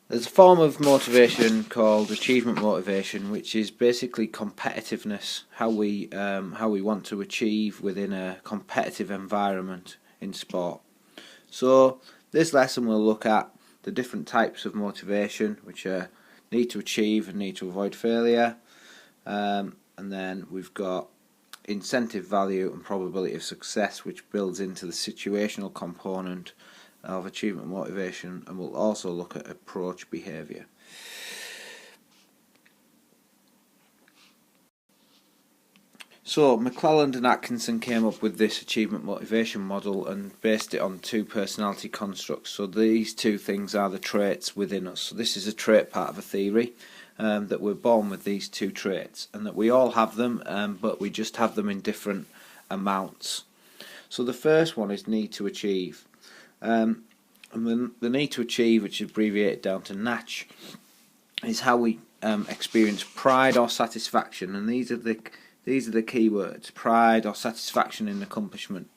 There's a form of motivation called achievement motivation, which is basically competitiveness, how we want to achieve within a competitive environment in sport. So this lesson will look at the different types of motivation, which are need to achieve and need to avoid failure, and then we've got incentive value and probability of success, which builds into the situational component of achievement motivation, and we'll also look at approach behaviour. So McClelland and Atkinson came up with this achievement motivation model and based it on two personality constructs. So these two things are the traits within us. So this is a trait part of a theory, that we're born with these two traits and that we all have them, but we just have them in different amounts. So the first one is need to achieve. And the need to achieve, which is abbreviated down to NACH, is how we experience pride or satisfaction, and these are the key words: pride or satisfaction in accomplishment.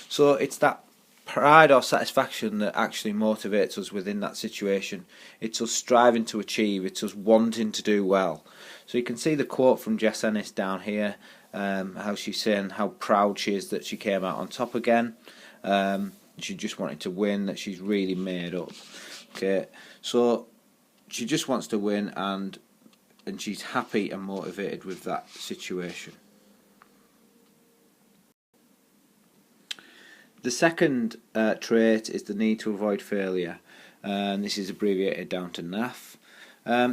So it's that pride or satisfaction that actually motivates us within that situation. It's us striving to achieve, it's us wanting to do well. So you can see the quote from Jess Ennis down here, how she's saying how proud she is that she came out on top again. She just wanted to win, that she's really made up. Okay, so she just wants to win, and she's happy and motivated with that situation. The second trait is the need to avoid failure, and this is abbreviated down to NAF.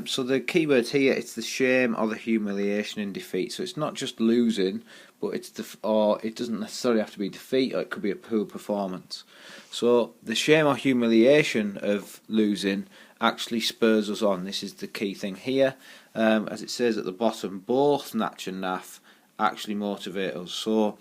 So the key words here, it's the shame or the humiliation in defeat. So it's not just losing, but it's it doesn't necessarily have to be defeat, or it could be a poor performance. So the shame or humiliation of losing actually spurs us on. This is the key thing here. As it says at the bottom, both NACH and NAF actually motivate us. So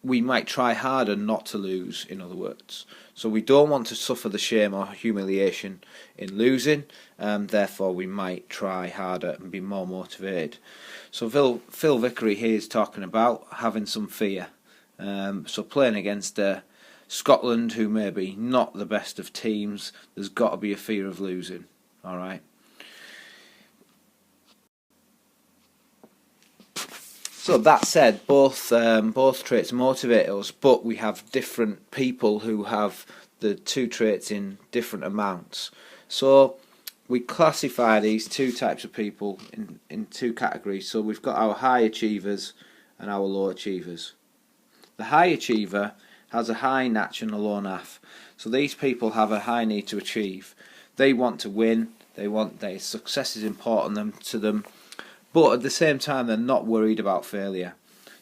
we might try harder not to lose, in other words. So we don't want to suffer the shame or humiliation in losing, therefore we might try harder and be more motivated. So Phil Vickery here is talking about having some fear. So playing against Scotland, who may be not the best of teams, there's got to be a fear of losing. Alright. So that said, both traits motivate us, but we have different people who have the two traits in different amounts. So we classify these two types of people in two categories. So we've got our high achievers and our low achievers. The high achiever has a high NACH and a low NAF. So these people have a high need to achieve. They want to win. Their success is important to them. But at the same time, they're not worried about failure.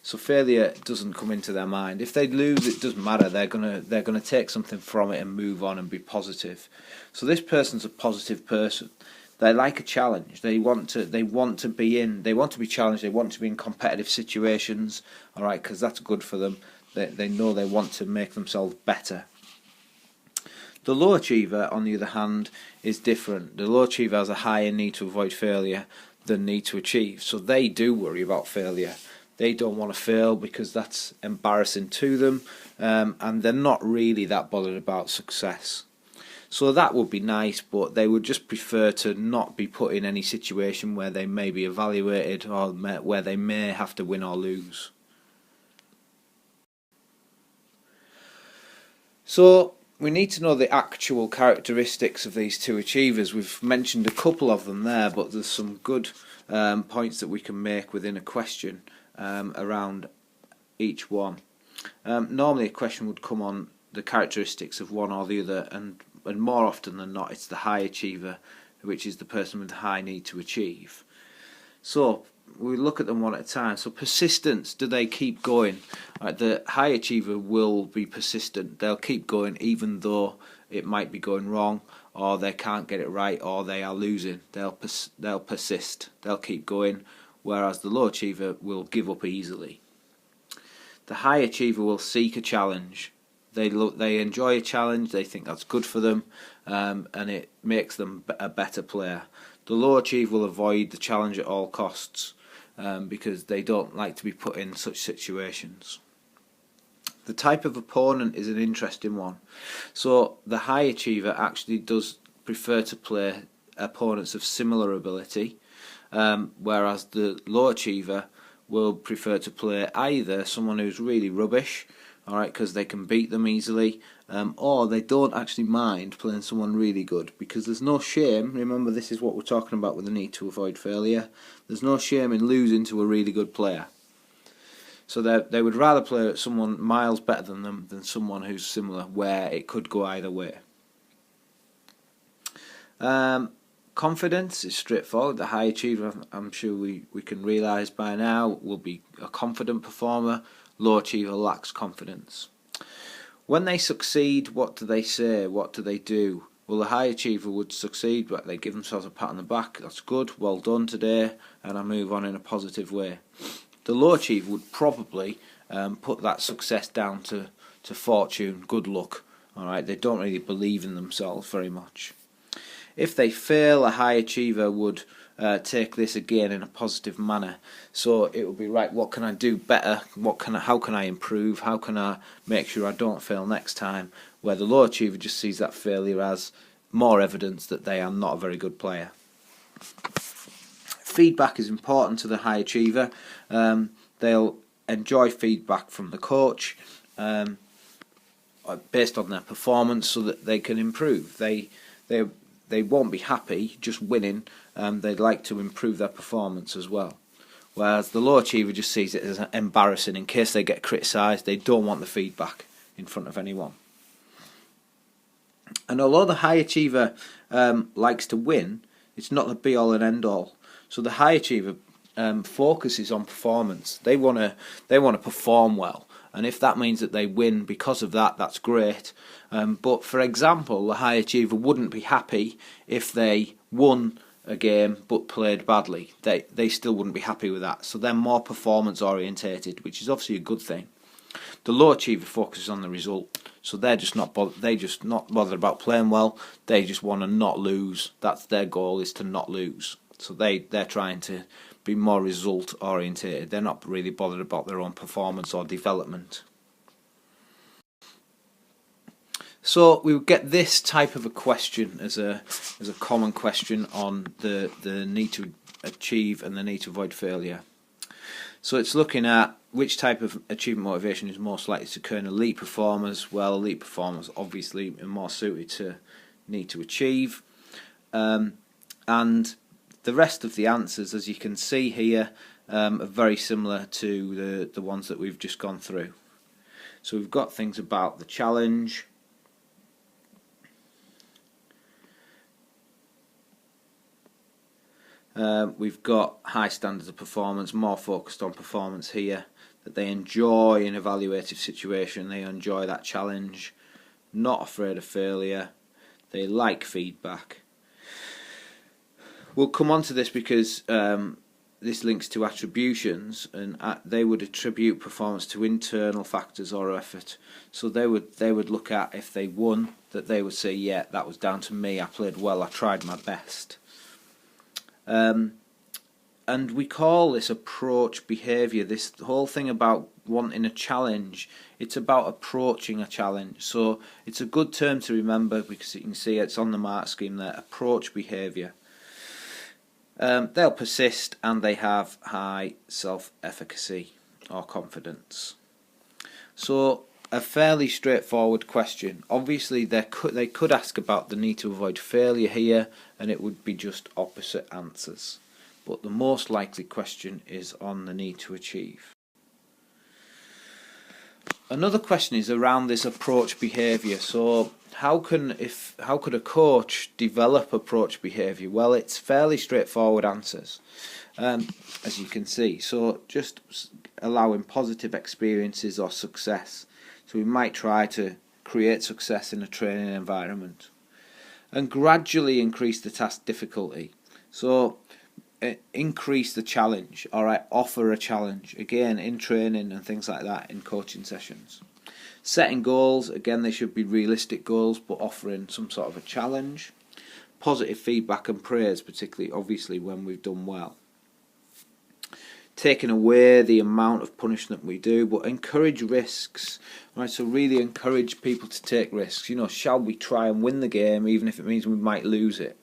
So failure doesn't come into their mind. If they lose, it doesn't matter. They're gonna take something from it and move on and be positive. So this person's a positive person. They like a challenge. They want to be challenged. They want to be in competitive situations. All right, because that's good for them. They know they want to make themselves better. The low achiever, on the other hand, is different. The low achiever has a higher need to avoid failure than need to achieve. So they do worry about failure. They don't want to fail because that's embarrassing to them, and they're not really that bothered about success. So that would be nice, but they would just prefer to not be put in any situation where they may be evaluated or where they may have to win or lose. So we need to know the actual characteristics of these two achievers. We've mentioned a couple of them there, but there's some good points that we can make within a question around each one. Normally a question would come on the characteristics of one or the other, and more often than not it's the high achiever, which is the person with the high need to achieve. So we look at them one at a time. So persistence, do they keep going? Right, the high achiever will be persistent. They'll keep going even though it might be going wrong, or they can't get it right, or they are losing. They'll persist. They'll keep going, whereas the low achiever will give up easily. The high achiever will seek a challenge. They enjoy a challenge. They think that's good for them, and it makes them a better player. The low achiever will avoid the challenge at all costs, because they don't like to be put in such situations. The type of opponent is an interesting one. So the high achiever actually does prefer to play opponents of similar ability, whereas the low achiever will prefer to play either someone who's really rubbish, alright, because they can beat them easily, or they don't actually mind playing someone really good, because there's no shame. Remember, this is what we're talking about with the need to avoid failure. There's no shame in losing to a really good player. So they would rather play someone miles better than them than someone who's similar, where it could go either way. Confidence is straightforward. The high achiever, I'm sure we can realise by now, will be a confident performer. Low achiever lacks confidence. When they succeed, what do they say? What do they do? Well, the high achiever would succeed, but they give themselves a pat on the back. That's good, well done today, and I move on in a positive way. The low achiever would probably put that success down to fortune, good luck. Alright, they don't really believe in themselves very much. If they fail, a high achiever would take this again in a positive manner. So it would be, right, what can I do better? How can I improve? How can I make sure I don't fail next time? Where the low achiever just sees that failure as more evidence that they are not a very good player. Feedback is important to the high achiever. They'll enjoy feedback from the coach based on their performance, so that they can improve. They won't be happy just winning. They'd like to improve their performance as well. Whereas the low achiever just sees it as embarrassing. In case they get criticised, they don't want the feedback in front of anyone. And although the high achiever likes to win, it's not the be-all and end-all. So the high achiever focuses on performance. They want to perform well, and if that means that they win because of that, that's great. But for example, the high achiever wouldn't be happy if they won a game but played badly. They still wouldn't be happy with that. So they're more performance orientated, which is obviously a good thing. The low achiever focuses on the result, so they're just not bothered about playing well. They just want to not lose. That's their goal, is to not lose. So they're trying to be more result orientated. They're not really bothered about their own performance or development. So we would get this type of a question as a common question on the need to achieve and the need to avoid failure. So it's looking at which type of achievement motivation is most likely to occur in elite performers. Well, elite performers obviously are more suited to need to achieve, and the rest of the answers, as you can see here, are very similar to the ones that we've just gone through. So we've got things about the challenge, we've got high standards of performance, more focused on performance here, that they enjoy an evaluative situation, they enjoy that challenge, not afraid of failure, they like feedback. We'll come on to this because this links to attributions, and they would attribute performance to internal factors or effort. So they would look at, if they won, that they would say, yeah, that was down to me, I played well, I tried my best. And we call this approach behaviour. This whole thing about wanting a challenge, it's about approaching a challenge. So it's a good term to remember, because you can see it's on the mark scheme there, approach behaviour. They'll persist, and they have high self-efficacy or confidence. So a fairly straightforward question. Obviously they could ask about the need to avoid failure here, and it would be just opposite answers. But the most likely question is on the need to achieve. Another question is around this approach behaviour. So how could a coach develop approach behaviour? Well, it's fairly straightforward answers, as you can see. So just allowing positive experiences or success. So we might try to create success in a training environment, and gradually increase the task difficulty. So increase the challenge. Alright, offer a challenge, again in training and things like that, in coaching sessions. Setting goals, again they should be realistic goals, but offering some sort of a challenge. Positive feedback and praise, particularly obviously when we've done well. taking away the amount of punishment we do, but encourage risks. Right, so really encourage people to take risks. You know, shall we try and win the game even if it means we might lose it?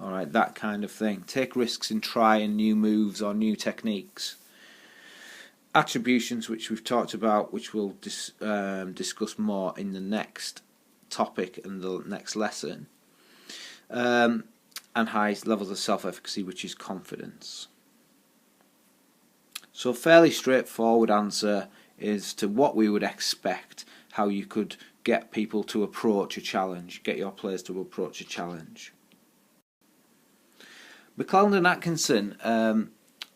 Alright, that kind of thing. Take risks in trying new moves or new techniques. Attributions, which we've talked about, which we'll discuss more in the next topic and the next lesson. And high levels of self-efficacy, which is confidence. So a fairly straightforward answer is to what we would expect, how you could get people to approach a challenge, get your players to approach a challenge. McClelland and Atkinson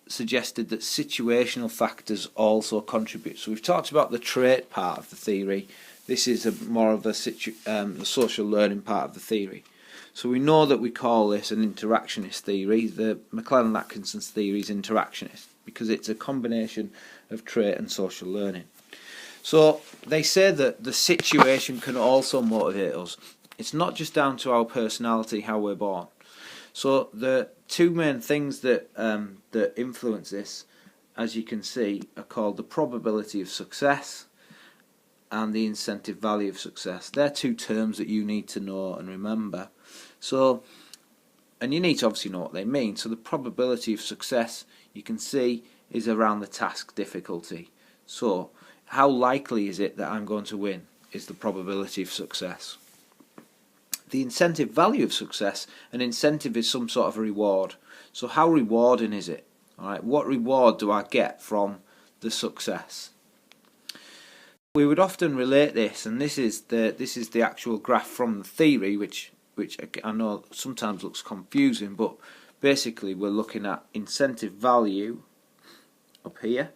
suggested that situational factors also contribute. So we've talked about the trait part of the theory. This is more of the social learning part of the theory. So we know that we call this an interactionist theory. The McClelland and Atkinson's theory is interactionist because it's a combination of trait and social learning. So they say that the situation can also motivate us. It's not just down to our personality, how we're born. So the two main things that that influence this, as you can see, are called the probability of success and the incentive value of success. They're two terms that you need to know and remember. So, and you need to obviously know what they mean. So the probability of success, you can see, is around the task difficulty. So how likely is it that I'm going to win is the probability of success. The incentive value of success, an incentive is some sort of a reward. So how rewarding is it? All right, what reward do I get from the success? We would often relate this, and this is the actual graph from the theory, which I know sometimes looks confusing, but basically we're looking at incentive value up here.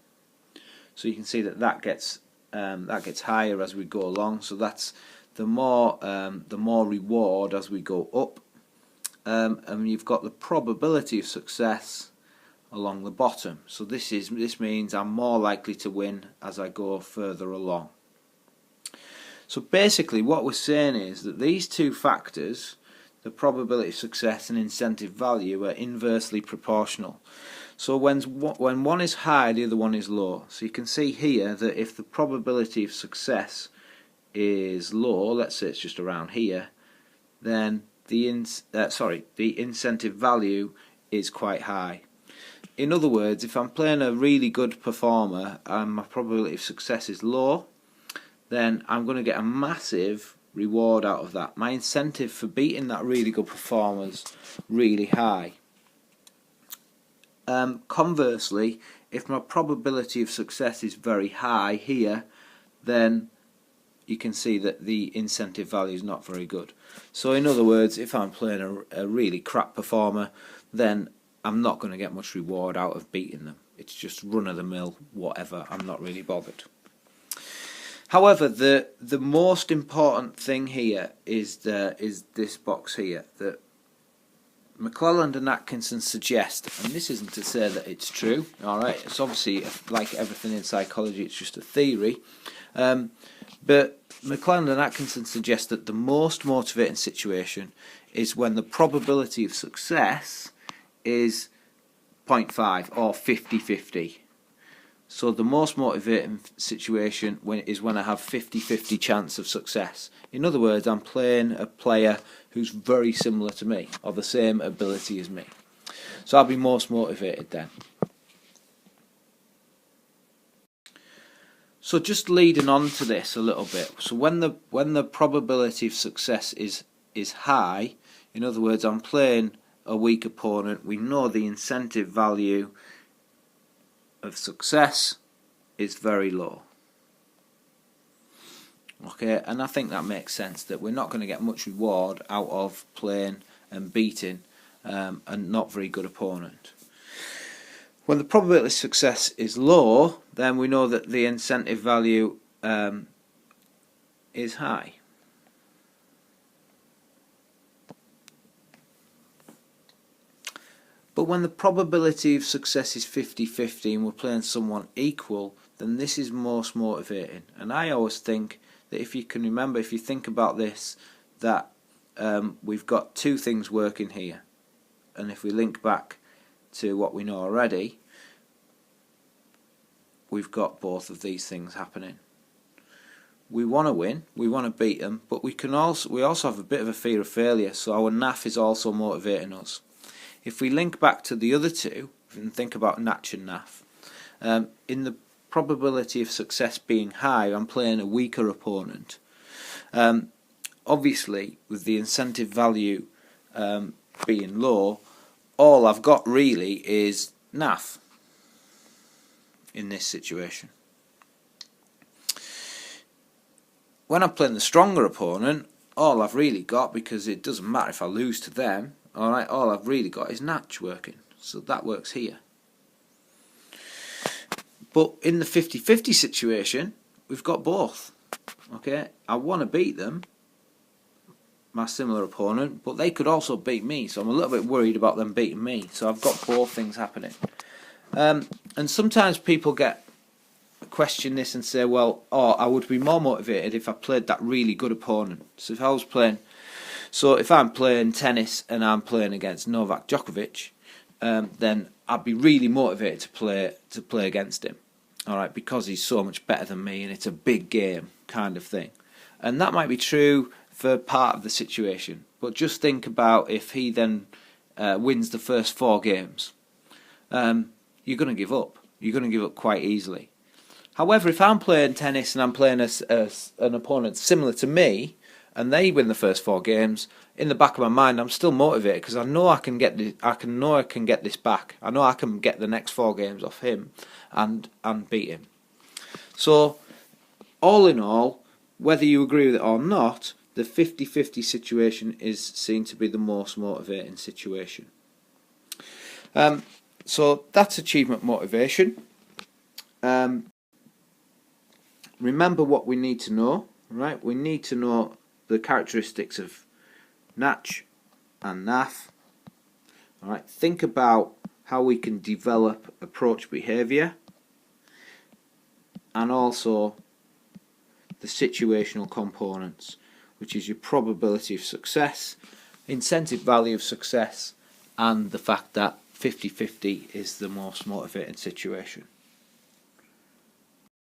So you can see that gets higher as we go along. So that's the more reward as we go up, and you've got the probability of success along the bottom. So this means I'm more likely to win as I go further along. So basically what we're saying is that these two factors, the probability of success and incentive value, are inversely proportional. So when one is high, the other one is low. So you can see here that if the probability of success is low, let's say it's just around here, then the incentive value is quite high. In other words, if I'm playing a really good performer and my probability of success is low, then I'm going to get a massive reward out of that. My incentive for beating that really good performer is really high. Conversely, if my probability of success is very high here, then you can see that the incentive value is not very good. So in other words, if I'm playing a really crap performer, then I'm not going to get much reward out of beating them. It's just run-of-the-mill, whatever. I'm not really bothered. However, the most important thing here is this box here that McClelland and Atkinson suggest, and this isn't to say that it's true. All right, it's obviously, like everything in psychology, it's just a theory. But McClelland and Atkinson suggest that the most motivating situation is when the probability of success is 0.5 or 50-50. So the most motivating situation is when I have 50-50 chance of success. In other words, I'm playing a player who's very similar to me, or the same ability as me. So I'll be most motivated then. So just leading on to this a little bit. So when the probability of success is high, in other words, I'm playing a weak opponent, we know the incentive value of success is very low. Okay, and I think that makes sense, that we're not going to get much reward out of playing and beating a not very good opponent. When the probability of success is low, then we know that the incentive value is high. But when the probability of success is 50-50 and we're playing someone equal, then this is most motivating. And I always think that if you can remember, if you think about this, that we've got two things working here. And if we link back to what we know already, we've got both of these things happening. We want to win, we want to beat them, but we also have a bit of a fear of failure, so our NAF is also motivating us. If we link back to the other two and think about Natch and NAF, in the probability of success being high, I'm playing a weaker opponent. Obviously, with the incentive value being low, all I've got really is NAF in this situation. When I'm playing the stronger opponent, all I've really got, because it doesn't matter if I lose to them, alright, all I've really got is Natch working. So that works here. But in the 50-50 situation, we've got both. Okay, I want to beat them, my similar opponent, but they could also beat me, so I'm a little bit worried about them beating me. So I've got both things happening. And sometimes people question this and say, well, I would be more motivated if I played that really good opponent. So if I'm playing tennis and I'm playing against Novak Djokovic, then I'd be really motivated to play against him. All right, because he's so much better than me and it's a big game kind of thing. And that might be true for part of the situation, but just think about if he then wins the first 4 games. You're going to give up. You're going to give up quite easily. However, if I'm playing tennis and I'm playing an opponent similar to me, and they win the first 4 games, in the back of my mind, I'm still motivated because I know I can get this. I can get this back. I know I can get the next 4 games off him, and beat him. So, all in all, whether you agree with it or not, the 50-50 situation is seen to be the most motivating situation. So that's achievement motivation. Remember what we need to know, right? We need to know the characteristics of Natch and NAF. All right, think about how we can develop approach behaviour, and also the situational components, which is your probability of success, incentive value of success, and the fact that 50-50 is the most motivating situation.